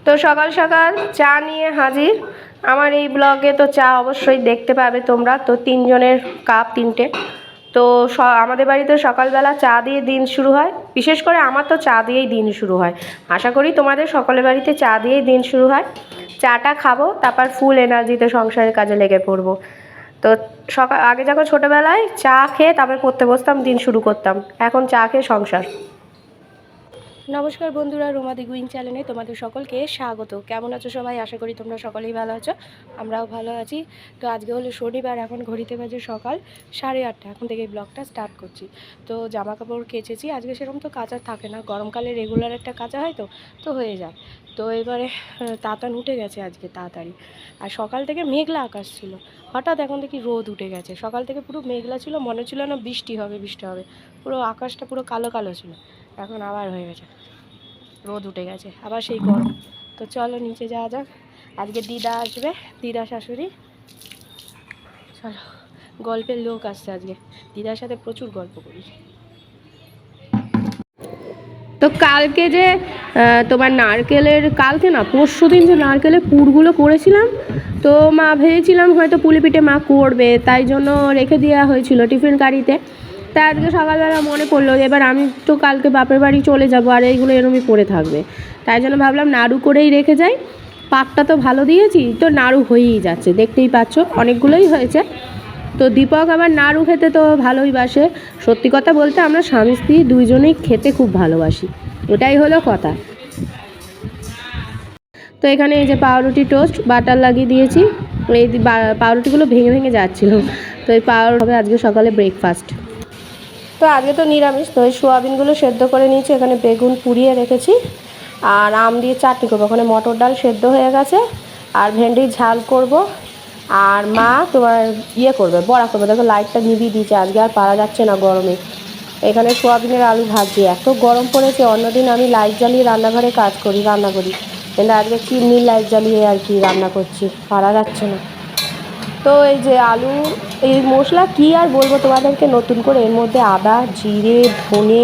তো সকাল সকাল চা নিয়ে হাজির। আমার এই ব্লগে তো চা অবশ্যই দেখতে পাবে তোমরা। তো 3 জনের কাপ 3টে। তো আমাদের বাড়িতে সকালবেলা চা দিয়ে দিন শুরু হয়। বিশেষ করে আমার তো চা দিয়েই দিন শুরু হয়। আশা করি তোমাদের সকলের বাড়িতে চা দিয়েই দিন শুরু হয়। চাটা খাবো, তারপর ফুল এনার্জিতে সংসারের কাজে লেগে পড়বো। তো আগে যখন ছোটোবেলায় চা খেয়ে তারপর পড়তে বসতাম, দিন শুরু করতাম। এখন চা খেয়ে সংসার। নমস্কার বন্ধুরা, রুমা দি গুইং চ্যানেলে তোমাদের সকলকে স্বাগত। কেমন আছো সবাই? আশা করি তোমরা সকলেই ভালো আছো, আমরাও ভালো আছি। তো আজকে হলো শনিবার, এখন ঘড়িতে বাজে সকাল 8:30। এখন থেকে ব্লগটা স্টার্ট করছি। তো জামা কাপড় কেচেছি, আজকে সেরকম তো কাচার থাকে না, গরমকালে রেগুলার একটা কাচা হয় তো হয়ে যায়। তো এবারে তাতান উঠে গেছে আজকে তাড়াতাড়ি। আর সকাল থেকে মেঘলা আকাশ ছিল, হঠাৎ এখন দেখি রোদ উঠে গেছে। সকাল থেকে পুরো মেঘলা ছিল, মনে ছিল না বৃষ্টি হবে পুরো আকাশটা পুরো কালো কালো ছিল। এখন আবার হয়ে গেছে, রোদ উঠে গেছে, আবার সেই গরম। তো চলো নিচে যাওয়া যাক। আজকে দিদা আসবে, দিদা শাশুড়ি। চলো, গল্পের লোক আসছে আজকে, দিদার সাথে প্রচুর গল্প করি। তো কালকে যে তোমার নারকেলের, কালকে না পরশু দিন যে নারকেলের পুরগুলো করেছিলাম, তো মা ভেবেছিলাম হয়তো পুলি পিঠে মা করবে, তাই জন্য রেখে দেওয়া হয়েছিল টিফিন কারিতে। তা আজকে সকালবেলা মনে পড়লো, এবার আমি তো কালকে বাপের বাড়ি চলে যাব, আর এইগুলো এরমই পড়ে থাকবে। তাই জন্য ভাবলাম নাড়ু করেই রেখে যাই। পাকটা তো ভালো দিয়েছি, তো নাড়ু হয়েই যাচ্ছে, দেখতেই পাচ্ছ অনেকগুলোই হয়েছে। তো দীপক আবার নাড়ু খেতে তো ভালোই বাসে। সত্যি কথা বলতে আমরা স্বামী স্ত্রী দুইজনেই খেতে খুব ভালোবাসি, ওটাই হলো কথা। তো এখানে এই যে পাউরুটি টোস্ট বাটার লাগিয়ে দিয়েছি। এই পাউরুটিগুলো ভেঙে ভেঙে যাচ্ছিলো। তো এই পাউরুটি হবে আজকে সকালে ব্রেকফাস্ট। তো আজকে তো নিরামিষ, তো এই সোয়াবিনগুলো সেদ্ধ করে নিয়েছি, এখানে বেগুন পুড়িয়ে রেখেছি, আর আম দিয়ে চাটনি করবো। ওখানে মটর ডাল সেদ্ধ হয়ে গেছে, আর ভেন্ডির ঝাল করব। আর মা তোমার করবে, বড়া করবে। দেখো লাইটটা নিভিয়ে দিয়েছে, আজকে আর পারা যাচ্ছে না গরমে। এখানে সোয়াবিনের আলু ভাজি, এত গরম পড়েছে। অন্যদিন আমি লাইট জ্বালিয়ে রান্নাঘরে রান্না করি, কিন্তু আজকে চিমনি লাইট জ্বালিয়ে আর কি রান্না করছি, পারা যাচ্ছে না। তো এই যে আলু, এই মশলা কি আর বলবো তোমাদেরকে নতুন করে, এর মধ্যে আদা জিরে ধনে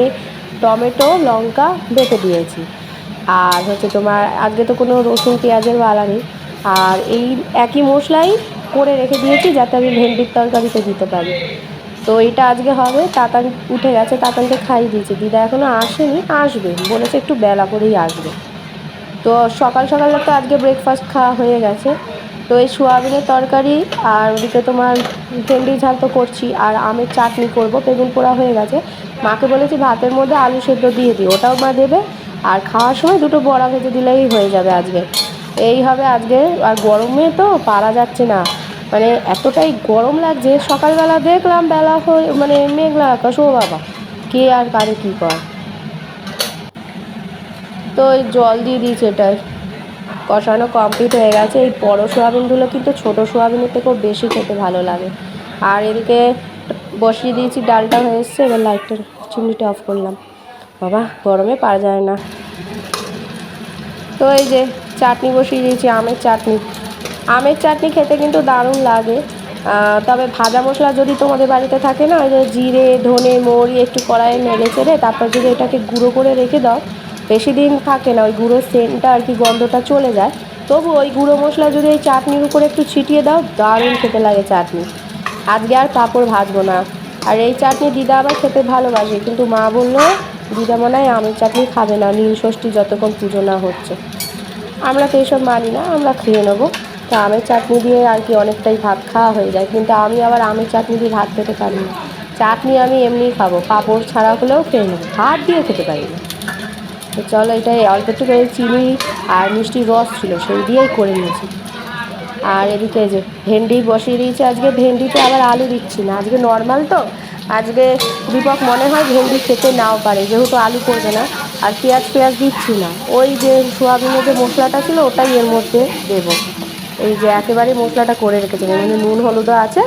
টমেটো লঙ্কা বেটে দিয়েছি। আর হচ্ছে তোমার আজকে তো কোনো রসুন পেঁয়াজের বালা নেই। আর এই একই মশলাই করে রেখে দিয়েছি যাতে আমি ভেন্ডির তরকারিতে দিতে পারি। তো এইটা আজকে হবে। তাতান উঠে গেছে, তাতানকে খাইয়ে দিয়েছে। দিদা এখনও আসেনি, আসবে বলেছে, একটু বেলা করেই আসবে। তো সকাল সকালে তো আজকে ব্রেকফাস্ট খাওয়া হয়ে গেছে। তো এই সোয়াবিনের তরকারি, আর ওদিকে তোমার ভেন্ডি ঝাল তো করছি, আর আমের চাটনি করব। বেগুন পোড়া হয়ে গেছে, মাকে বলেছি ভাতের মধ্যে আলু সেদ্ধ দিয়ে দিই, ওটাও মা দেবে। আর খাওয়ার সময় 2টো বড়া ভেজে দিলেই হয়ে যাবে আজকে। এই হবে আজকে। আর গরমে তো পারা যাচ্ছে না, মানে এতটাই গরম লাগছে। সকালবেলা দেখলাম বেলা হয়ে মানে মেঘলা আকাশ, ও বাবা, কে আর কারে কী কর। তো এই জল দিয়ে দিয়েছি, এটাই কষানো কমপ্লিট হয়ে গেছে। এই বড়ো সোয়াবিনগুলো কিন্তু ছোটো সোয়াবিনের থেকেও বেশি খেতে ভালো লাগে। আর এদিকে বসিয়ে দিয়েছি, ডালটা হয়ে এসছে। এবার লাইটটা চিমনিটা অফ করলাম, বাবা গরমে পারা যায় না। তো এই যে চাটনি বসিয়ে দিয়েছি, আমের চাটনি। আমের চাটনি খেতে কিন্তু দারুণ লাগে। তবে ভাজা মশলা যদি তোমাদের বাড়িতে থাকে না, ওই যে জিরে ধনে মৌরি একটু কড়াইয়ে নেড়ে চেড়ে তারপর যদি এটাকে গুঁড়ো করে রেখে দাও, বেশি দিন থাকে না, ওই গুঁড়োর সেন্টটা আর কি, গন্ধটা চলে যায়। তবু ওই গুঁড়ো মশলা যদি এই চাটনির উপরে একটু ছিটিয়ে দাও, দারুণ খেতে লাগে চাটনি। আজকে আর পাঁপড় ভাজবো না। আর এই চাটনি দিদা আবার খেতে ভালোবাসে, কিন্তু মা বললো দিদা মনে হয় আমের চাটনি খাবে না নীল ষষ্ঠী যতক্ষণ পুজো না হচ্ছে। আমরা তো এইসব মানি না, আমরা খেয়ে নেবো। তো আমের চাটনি দিয়ে আর কি অনেকটাই ভাত খাওয়া হয়ে যায়, কিন্তু আমি আবার আমের চাটনি দিয়ে ভাত খেতে পারি না। চাটনি আমি এমনিই খাবো, পাঁপড় ছাড়া হলেও খেয়ে নেবো, ভাত দিয়ে খেতে পারি না। তো চলো, এটাই অল্প একটু করে চিনি আর মিষ্টির রস ছিল সেই দিয়েই করে নিয়েছি। আর এদিকে যে ভেন্ডি বসিয়ে দিয়েছি, আজকে ভেন্ডিতে আবার আলু দিচ্ছি না, আজকে নর্মাল তো। আজকে দীপক মনে হয় ভেন্ডি খেতে নাও পারে, যেহেতু আলু করবে না। আর পেঁয়াজ দিচ্ছি না, ওই যে সোয়াবিনের যে মশলাটা ছিল ওটাই এর মধ্যে দেবো। এই যে একেবারে মশলাটা করে রেখেছি, মানে নুন হলুদও আছে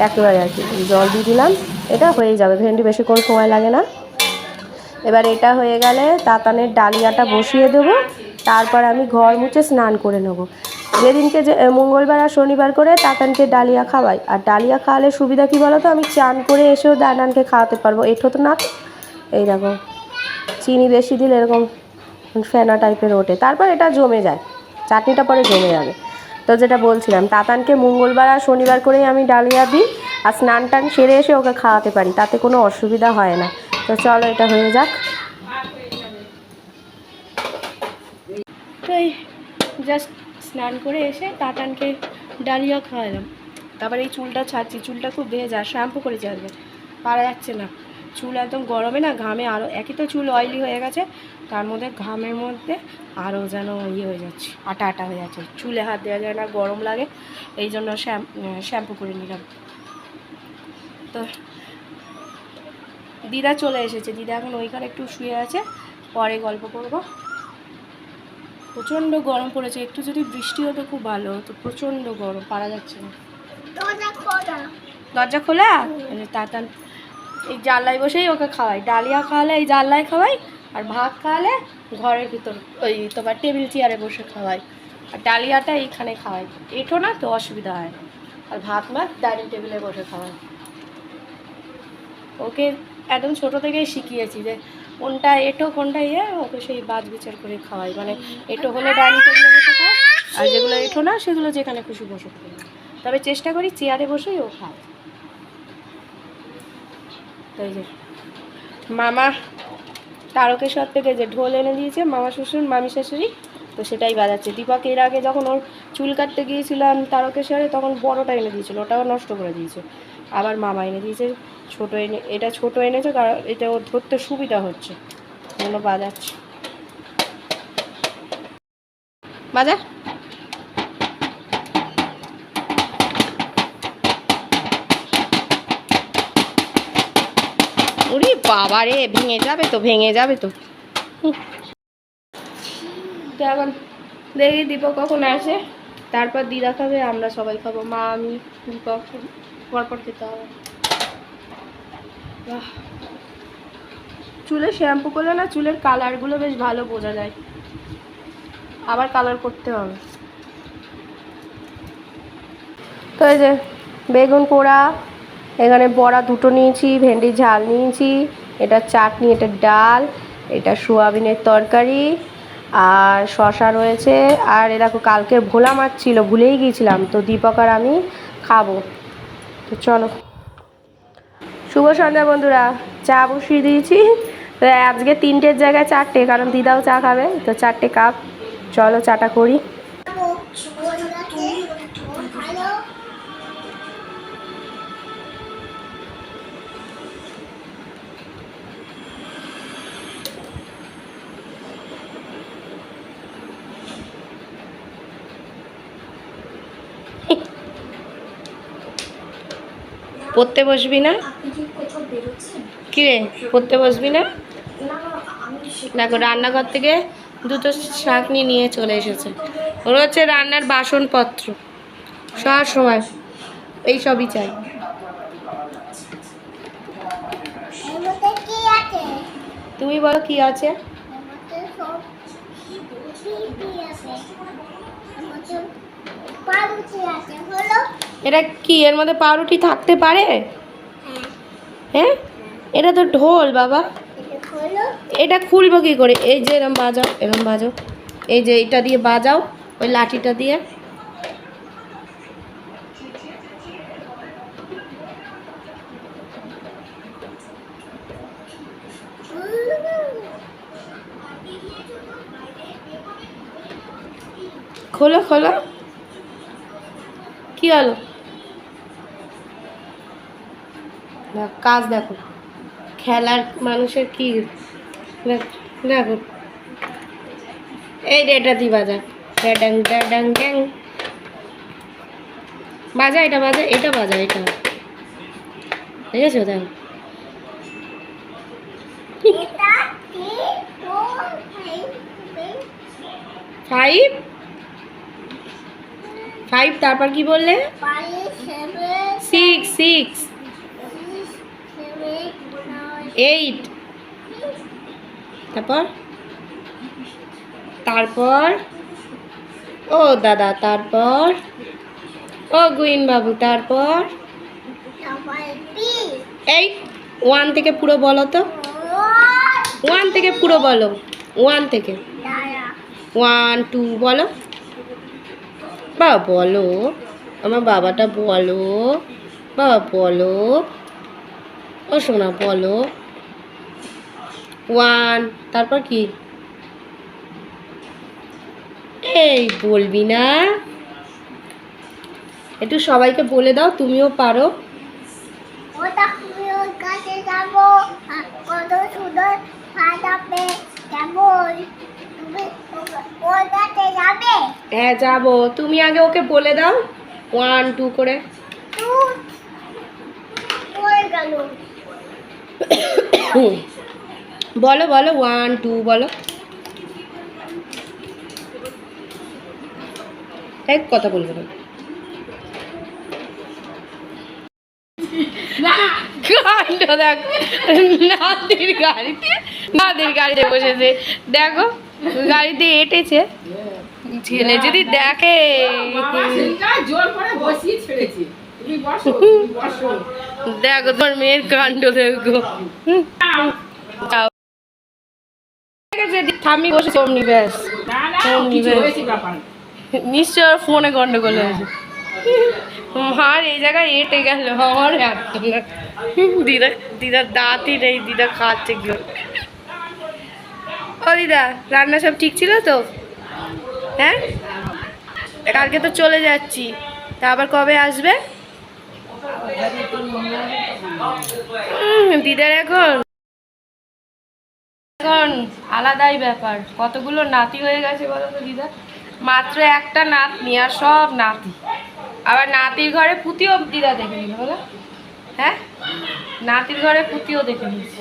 একেবারে আর কি। জল দিয়ে দিলাম, এটা হয়ে যাবে, ভেন্ডি বেশিক্ষণ সময় লাগে না। এবার এটা হয়ে গেলে তাতানের ডালিয়াটা বসিয়ে দেবো, তারপর আমি ঘর মুছে স্নান করে নেব। যেদিনকে যে মঙ্গলবার আর শনিবার করে তাতানকে ডালিয়া খাওয়াই। আর ডালিয়া খাওয়ালে সুবিধা কী বলো তো, আমি চান করে এসেও দানানকে খাওয়াতে পারবো। এঠো তো না, এই দেখো চিনি বেশি দিলে এরকম ফেনা টাইপের ওঠে, তারপর এটা জমে যায়, চাটনিটা পরে জমে যাবে। তো যেটা বলছিলাম, তাতানকে মঙ্গলবার আর শনিবার করেই আমি ডালিয়া দিই, আর স্নান টান সেরে এসে ওকে খাওয়াতে পারি, তাতে কোনো অসুবিধা হয় না। তো চলো এটা হয়ে যাক। তো এই জাস্ট স্নান করে এসে তাতানকে ডালিয়া খাওয়ালাম, তারপরে এই চুলটা ছাড়ছি, চুলটা খুব ভেজা, শ্যাম্পু করে ছাড়বে, পারা যাচ্ছে না, চুল একদম গরমে না, ঘামে আরও, একই তো চুল অয়েলি হয়ে গেছে, তার মধ্যে ঘামের মধ্যে আরও যেন ইয়ে হয়ে যাচ্ছে, আটা আটা হয়ে যাচ্ছে, চুলে হাত দেওয়া যায় না, গরম লাগে, এই জন্য শ্যাম্পু করে নিলাম। তো দিদা চলে এসেছে, দিদা এখন ওইখানে একটু শুয়ে আছে, পরে গল্প করব। প্রচণ্ড গরম পড়েছে, একটু যদি বৃষ্টি হতো খুব ভালো হতো, প্রচণ্ড গরম, পারা যাচ্ছে না। দরজা খোলা? তাতান এই জানলায় বসেই ওকে খাওয়াই, ডালিয়া খাওয়ালে এই জানলায় খাওয়াই, আর ভাত খাওয়ালে ঘরের ভিতর ওই তোমার টেবিল চেয়ারে বসে খাওয়াই, আর ডালিয়াটা এইখানে খাওয়াই, এঁঠো না তো অসুবিধা হয়, আর ভাত ডাইনিং টেবিলে বসে খাওয়াই। ওকে একদম ছোটো থেকেই শিখিয়েছি যে কোনটা এঁঠো কোনটা ইয়ে, ওকে সেই বাজ বিচার করে খাওয়াই, মানে এঁঠো হলে ডাইনিং টেবিলে বসে খাওয়াই, আর যেগুলো এঁঠো না সেগুলো যেখানে খুশি বসে খাওয়াই, তবে চেষ্টা করি চেয়ারে বসেই ও খায়। তাই যে মামা তারকেশ্বর থেকে যে ঢোল এনে দিয়েছে মামা শ্বশুর মামি শাশুড়ি, তো সেটাই বাজাচ্ছে। দীপক এর আগে যখন ওর চুল কাটতে গিয়েছিলাম তারকেশ্বরে, তখন বড়টা এনে দিয়েছিল, ওটাও নষ্ট করে দিয়েছে, আবার মামা এনে দিয়েছে ছোটো এনে, এটা ছোটো এনেছে কারণ এটা ওর ধরতে সুবিধা হচ্ছে, জন্য বাজাচ্ছে। বাজা ওরে বাবা রে, ভেঙে যাবে তো, ভেঙে যাবে তো। তো এখন দেখি দীপক কখন আসে, তারপর দিদা খাবে, আমরা সবাই খাবো, মা আমি দীপক পরপর খেতে হবে। চুলে শ্যাম্পু করলে না চুলের কালারগুলো বেশ ভালো বোঝা যায়, আবার কালার করতে হবে। তো এই যে বেগুন পোড়া, এখানে বড়া দুটো নিয়েছি, ভেন্ডির ঝাল নিয়েছি, এটা চাটনি, এটা ডাল, এটা সোয়াবিনের তরকারি, আর শশা রয়েছে, আর এরকম কালকের ভোলা মাছ ছিল, ভুলেই গিয়েছিলাম, তো দীপক আর আমি খাবো। তো চলো, শুভ সন্ধ্যা বন্ধুরা, চা বসিয়ে দিয়েছি, তো আজকে 3টের জায়গায় 4টে, কারণ দিদাও চা খাবে, তো 4টে কাপ। চলো চাটা করি। পড়তে বসবি না? কি রে, পড়তে বসবি না? দেখো রান্নাঘর থেকে দুটো শাকনি নিয়ে চলে এসেছে, ওর হচ্ছে রান্নার বাসনপত্র, সব সময় এই সবই চাই। তুমি বলো কি আছে? এটা কি, এর মধ্যে পাউরুটি থাকতে পারে? হ্যাঁ, এটা তো ঢোল বাবা, এটা খুলবো কি করে? এই যে এরম বাজাও, এরম বাজাও, এই যে এটা দিয়ে বাজাও, ওই লাঠিটা দিয়ে। খোলো খোলো, কি হলো? কাজ দেখো, খেলার মানুষের কি দেখো, এই এটা দি বাজা, ড্যাং ড্যাং ড্যাং বাজা, এটা বাজা, এটা বাজা, এটা দেখেছো? দেখো 5, তারপর কি বললে? 6, 8, তারপর ও দাদা, তারপর ও গুইন বাবু, তারপর 8। 1 থেকে পুরো বলো তো, 1 থেকে পুরো বলো, 1 থেকে। 1 2 বলো, বাবা বলো, আমার বাবাটা বলো, বাবা বলো, ও সোনা বলো। 1, তারপর কি? এই বলবি না, একটু সবাইকে বলে দাও, তুমিও পারো। ওটা তুমি ওর কাছে যাবো, কত সুন্দর সাজাবে, যাবো তুমি ওর কাছে যাবে। হ্যাঁ যাবো, তুমি আগে ওকে বলে দাও 1 2 করে। পড়ে গেল। বলো বলো 1 2 বলো। এক কথা বলবে না। কাণ্ড দেখো, নাতির গাড়িতে বসেছে, দেখো গাড়িতে এঁটেছে। ছেলে যদি দেখে, দেখো তোমার মেয়ের কাণ্ড দেখো। থামি বসে অমনি ব্যাস, নিশ্চয় ওর ফোনে গন্ডগোল হয়েছে। মার এই জায়গায় এঁটে গেল, আমার দিদা, দিদার দাঁতই নেই, দিদা খাচ্ছে কি। ও দিদা, রান্না সব ঠিক ছিল তো? হ্যাঁ, কালকে তো চলে যাচ্ছি, তা আবার কবে আসবে? দিদার এখন এখন আলাদাই ব্যাপার, কতগুলো নাতি হয়ে গেছে বলো তো দিদা। মাত্র একটা নাতনি আর সব নাতি, আবার নাতির ঘরে পুঁতিও দিদা দেখে নিল বলো। হ্যাঁ, নাতির ঘরে পুঁতিও দেখে নিয়েছে,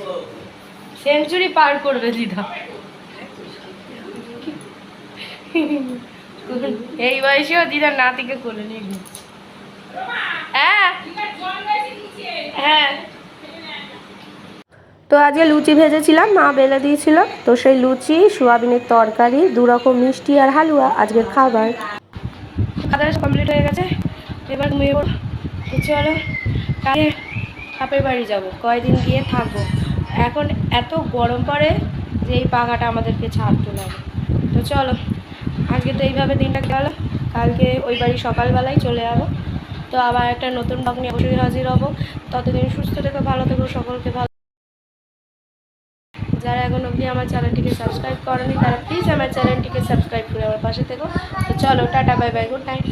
সেঞ্চুরি পার করবে দিদা। এই বয়সেও দিদার নাতিকে কোলে নিয়ে ঘুরছে। হ্যাঁ হ্যাঁ, তো আজকে লুচি ভেজেছিলাম, মা বেলে দিয়েছিল, তো সেই লুচি, সোয়াবিনের তরকারি, 2 রকম মিষ্টি আর হালুয়া আজকে খাবার। খাবার কমপ্লিট হয়ে গেছে, এবার ঘুমিয়ে পড়ো। চলো কালকে বাপের বাড়ি যাবো, কয়দিন গিয়ে থাকবো। এখন এত গরম পড়ে যে এই পাখাটা আমাদেরকে ছাড়তে লাগে। তো চলো আজকে তো এইভাবে দিনটা গেল, কালকে ওই বাড়ি সকালবেলায় চলে যাবো। তো আবার একটা নতুন ব্লগ নিয়ে অবশ্যই হাজির হবো। ততদিন সুস্থ থেকো, ভালো থেকো, সকলকে ভালো। যারা এখন অবধি আমার চ্যানেলটিকে সাবস্ক্রাইব করেনি তারা প্লিজ আমার চ্যানেলটিকে সাবস্ক্রাইব করে আমার পাশে থেকো। তো চলো tata, bye bye, good night.